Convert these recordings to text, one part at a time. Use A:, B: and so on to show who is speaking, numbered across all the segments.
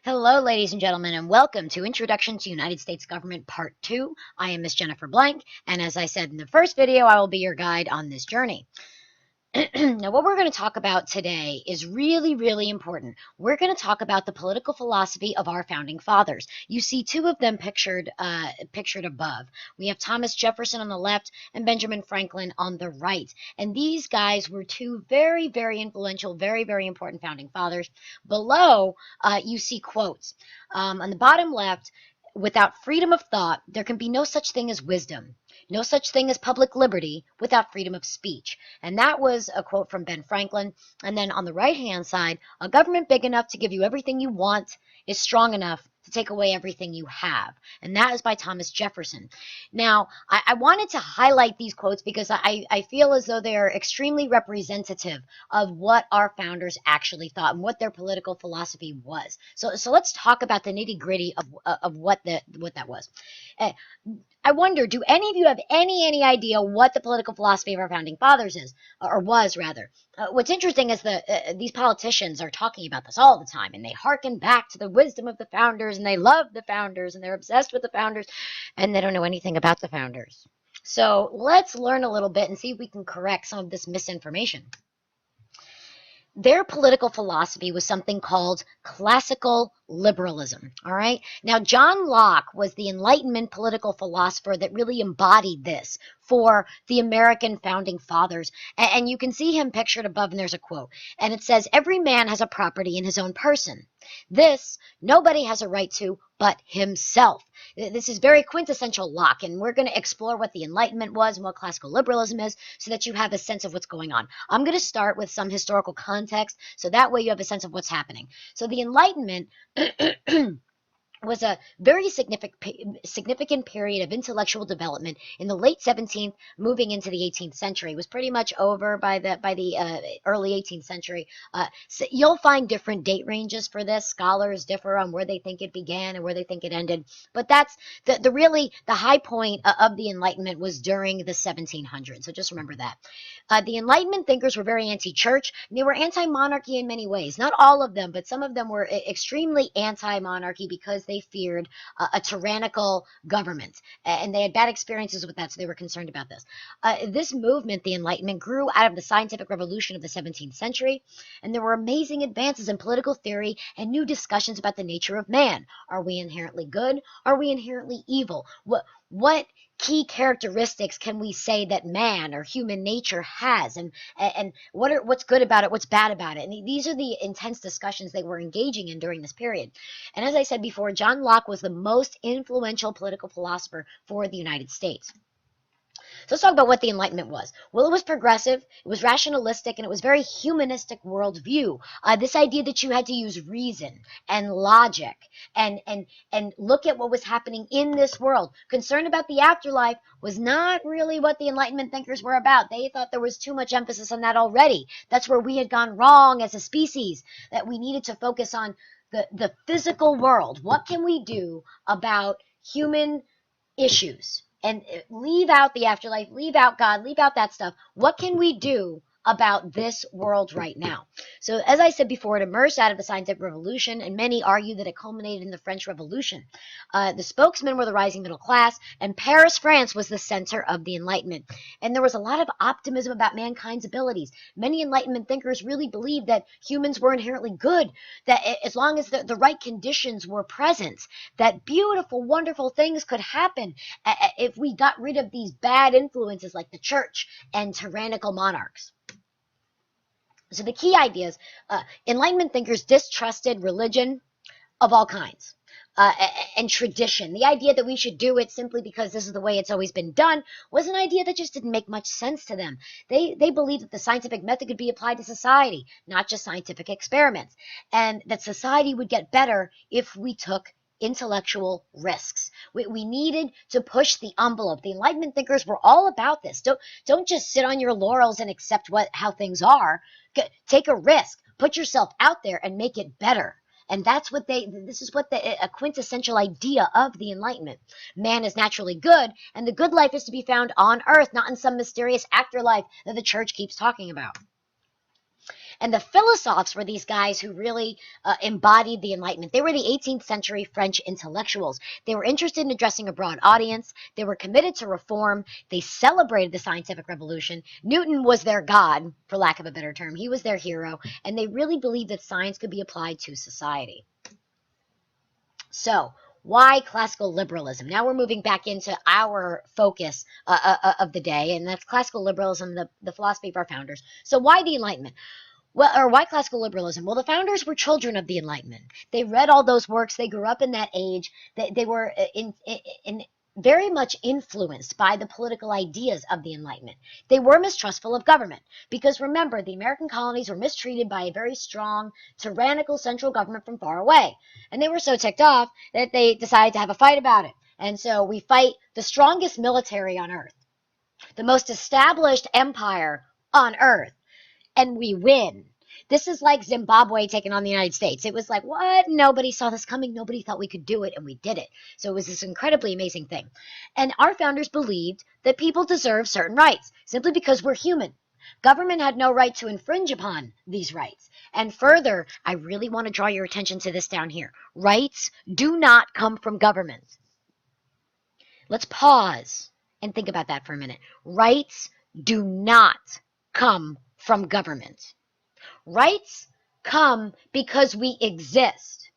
A: Hello, ladies and gentlemen, and welcome to Introduction to United States Government Part 2. I am Miss Jennifer Blank, and as I said in the first video, I will be your guide on this journey. Now, what we're going to talk about today is really important. We're going to talk about the political philosophy of our founding fathers. You see two of them pictured above. We have Thomas Jefferson on the left and Benjamin Franklin on the right. And these guys were two very influential, very important founding fathers. Below, you see quotes. On the bottom left, without freedom of thought, there can be no such thing as wisdom. No such thing as public liberty without freedom of speech. And that was a quote from Ben Franklin. And then on the right-hand side, a government big enough to give you everything you want is strong enough to take away everything you have. And that is by Thomas Jefferson. Now, I wanted to highlight these quotes because I feel as though they are extremely representative of what our founders actually thought and what their political philosophy was. So let's talk about the nitty-gritty of what that was. I wonder, do any of you have any idea what the political philosophy of our founding fathers is, or was rather? What's interesting is that these politicians are talking about this all the time, and they hearken back to the wisdom of the founders, and they love the founders, and they're obsessed with the founders, and they don't know anything about the founders. So let's learn a little bit and see if we can correct some of this misinformation. Their political philosophy was something called Classical Liberalism, all right? Now, John Locke was the Enlightenment political philosopher that really embodied this for the American founding fathers. And you can see him pictured above, and there's a quote. And it says, "Every man has a property in his own person. This nobody has a right to but himself." This is very quintessential Locke, and we're going to explore what the Enlightenment was and what classical liberalism is so that you have a sense of what's going on. I'm going to start with some historical context, so that way you have a sense of what's happening. So the Enlightenment was a very significant period of intellectual development in the late 17th, moving into the 18th century. It was pretty much over by the early 18th century. So you'll find different date ranges for this. Scholars differ on where they think it began and where they think it ended. But that's the high point of the Enlightenment was during the 1700s. So just remember that. The Enlightenment thinkers were very anti-church. They were anti-monarchy in many ways. Not all of them, but some of them were extremely anti-monarchy because they feared a tyrannical government, and they had bad experiences with that, so they were concerned about this. This movement, the Enlightenment, grew out of the scientific revolution of the 17th century, and there were amazing advances in political theory and new discussions about the nature of man. Are we inherently good? Are we inherently evil? What key characteristics can we say that man or human nature has, and what's good about it, what's bad about it? And these are the intense discussions they were engaging in during this period. And as I said before, John Locke was the most influential political philosopher for the United States. So let's talk about what the Enlightenment was. Well, it was progressive, it was rationalistic, and it was very humanistic worldview. This idea that you had to use reason and logic and look at what was happening in this world. Concern about the afterlife was not really what the Enlightenment thinkers were about. They thought there was too much emphasis on that already. That's where we had gone wrong as a species, that we needed to focus on the physical world. What can we do about human issues? And leave out the afterlife, leave out God, leave out that stuff. What can we do about this world right now? So as I said before, it emerged out of the scientific revolution, and many argue that it culminated in the French Revolution. The spokesmen were the rising middle class, and Paris, France was the center of the Enlightenment. And there was a lot of optimism about mankind's abilities. Many Enlightenment thinkers really believed that humans were inherently good, that as long as the right conditions were present, that beautiful, wonderful things could happen if we got rid of these bad influences like the church and tyrannical monarchs. So the key ideas, Enlightenment thinkers distrusted religion of all kinds and tradition. The idea that we should do it simply because this is the way it's always been done was an idea that just didn't make much sense to them. They believed that the scientific method could be applied to society, not just scientific experiments, and that society would get better if we took intellectual risks. We needed to push the envelope. The Enlightenment thinkers were all about this. Don't just sit on your laurels and accept how things are. Take a risk. Put yourself out there and make it better. And that's what this is what a quintessential idea of the Enlightenment. Man is naturally good, and the good life is to be found on earth, not in some mysterious afterlife that the church keeps talking about. And the philosophes were these guys who really embodied the Enlightenment. They were the 18th century French intellectuals. They were interested in addressing a broad audience. They were committed to reform. They celebrated the scientific revolution. Newton was their god, for lack of a better term. He was their hero. And they really believed that science could be applied to society. So, why classical liberalism? Now we're moving back into our focus of the day, and that's classical liberalism, the philosophy of our founders. So why the Enlightenment? Well, or why classical liberalism? Well, the founders were children of the Enlightenment. They read all those works. They grew up in that age. They were in very much influenced by the political ideas of the Enlightenment. They were mistrustful of government because, remember, the American colonies were mistreated by a very strong, tyrannical central government from far away. And they were so ticked off that they decided to have a fight about it. And so we fight the strongest military on earth, the most established empire on earth, and we win. This is like Zimbabwe taking on the United States. It was like, what? Nobody saw this coming. Nobody thought we could do it, and we did it. So it was this incredibly amazing thing. And our founders believed that people deserve certain rights simply because we're human. Government had no right to infringe upon these rights. And further, I really want to draw your attention to this down here. Rights do not come from government. Let's pause and think about that for a minute. Rights do not come from government. Rights come because we exist.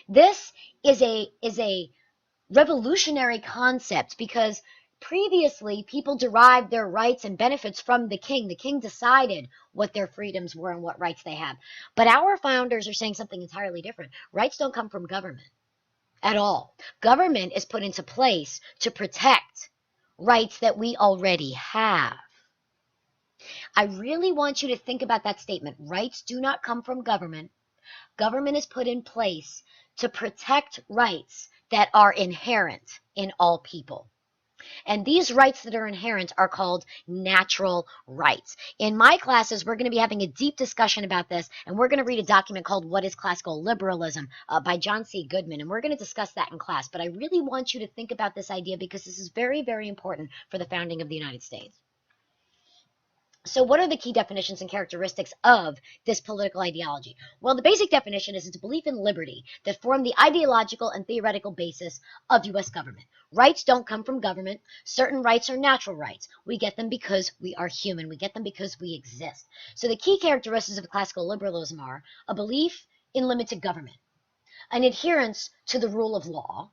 A: This is a revolutionary concept because previously people derived their rights and benefits from the king. The king decided what their freedoms were and what rights they have. But our founders are saying something entirely different. Rights don't come from government at all. Government is put into place to protect rights that we already have. I really want you to think about that statement. Rights do not come from government. Government is put in place to protect rights that are inherent in all people. And these rights that are inherent are called natural rights. In my classes, we're going to be having a deep discussion about this, and we're going to read a document called What is Classical Liberalism by John C. Goodman, and we're going to discuss that in class. But I really want you to think about this idea because this is very, very important for the founding of the United States. So what are the key definitions and characteristics of this political ideology? Well, the basic definition is it's a belief in liberty that form the ideological and theoretical basis of U.S. government. Rights don't come from government. Certain rights are natural rights. We get them because we are human. We get them because we exist. So the key characteristics of classical liberalism are a belief in limited government, an adherence to the rule of law,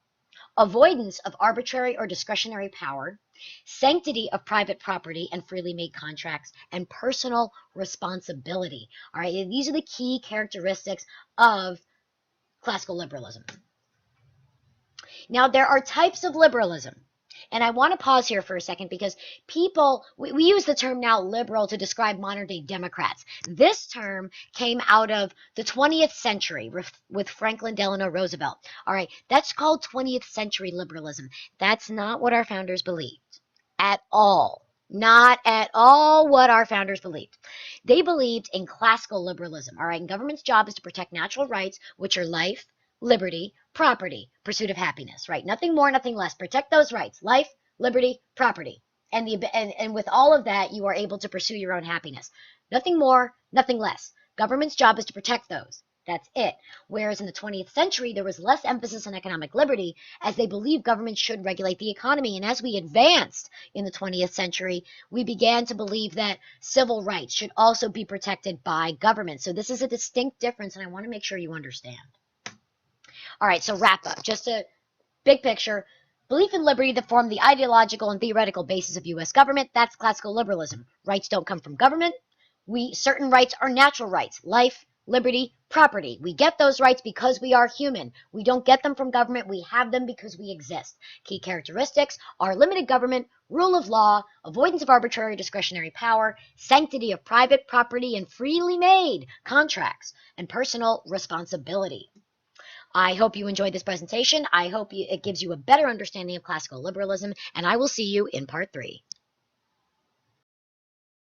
A: avoidance of arbitrary or discretionary power, sanctity of private property and freely made contracts, and personal responsibility. All right, these are the key characteristics of classical liberalism. Now, there are types of liberalism. And I want to pause here for a second because we use the term now liberal to describe modern day Democrats. This term came out of the 20th century with Franklin Delano Roosevelt. All right, that's called 20th century liberalism. That's not what our founders believed at all. Not at all what our founders believed. They believed in classical liberalism. All right, and government's job is to protect natural rights, which are life, liberty, property, pursuit of happiness, right? Nothing more, nothing less. Protect those rights, life, liberty, property. And with all of that, you are able to pursue your own happiness. Nothing more, nothing less. Government's job is to protect those. That's it. Whereas in the 20th century, there was less emphasis on economic liberty as they believed government should regulate the economy. And as we advanced in the 20th century, we began to believe that civil rights should also be protected by government. So this is a distinct difference, and I want to make sure you understand. All right, so wrap up. Just a big picture. Belief in liberty that form the ideological and theoretical basis of U.S. government, that's classical liberalism. Rights don't come from government. Certain rights are natural rights. Life, liberty, property. We get those rights because we are human. We don't get them from government. We have them because we exist. Key characteristics are limited government, rule of law, avoidance of arbitrary discretionary power, sanctity of private property and freely made contracts, and personal responsibility. I hope you enjoyed this presentation. I hope it gives you a better understanding of classical liberalism, and I will see you in part 3.